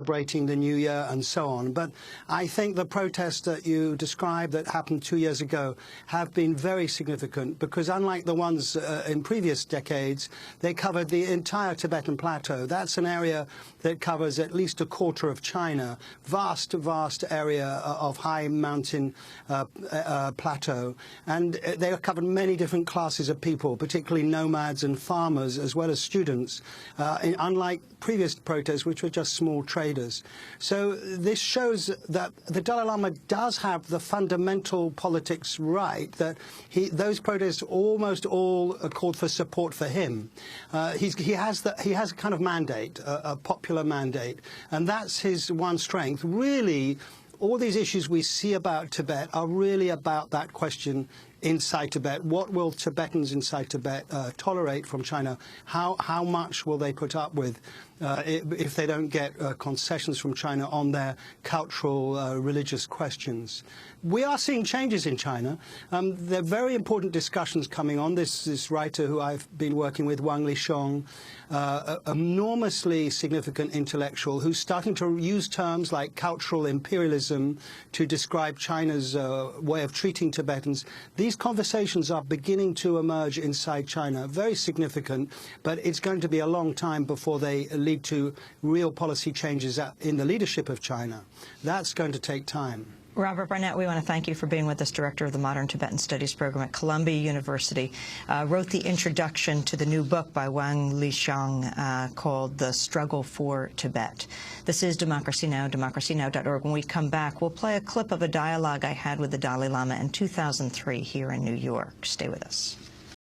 celebrating the New Year and so on. But I think the protests that you described that happened 2 years ago have been very significant because unlike the ones in previous decades, they covered the entire Tibetan plateau. That's an area that covers at least a quarter of China, vast area of high mountain plateau. And they covered many different classes of people, particularly nomads and farmers, as well as students, unlike previous protests, which were just small traders. So this shows that the Dalai Lama does have the fundamental politics right, that those protests almost all called for support for him. He has a kind of mandate, a popular mandate, and that's his one strength. Really, all these issues we see about Tibet are really about that question inside Tibet. What will Tibetans inside Tibet tolerate from China? How much will they put up with if they don't get concessions from China on their cultural, religious questions? We are seeing changes in China. There are very important discussions coming on. This writer who I've been working with, Wang Lixiong, enormously significant intellectual who's starting to use terms like cultural imperialism to describe China's way of treating Tibetans. These conversations are beginning to emerge inside China, very significant, but it's going to be a long time before they lead to real policy changes in the leadership of China. That's going to take time. Robert Barnett, we want to thank you for being with us, Director of the Modern Tibetan Studies Program at Columbia University. Wrote the introduction to the new book by Wang Lixiong called The Struggle for Tibet. This is Democracy Now!, democracynow.org. When we come back, we'll play a clip of a dialogue I had with the Dalai Lama in 2003 here in New York. Stay with us.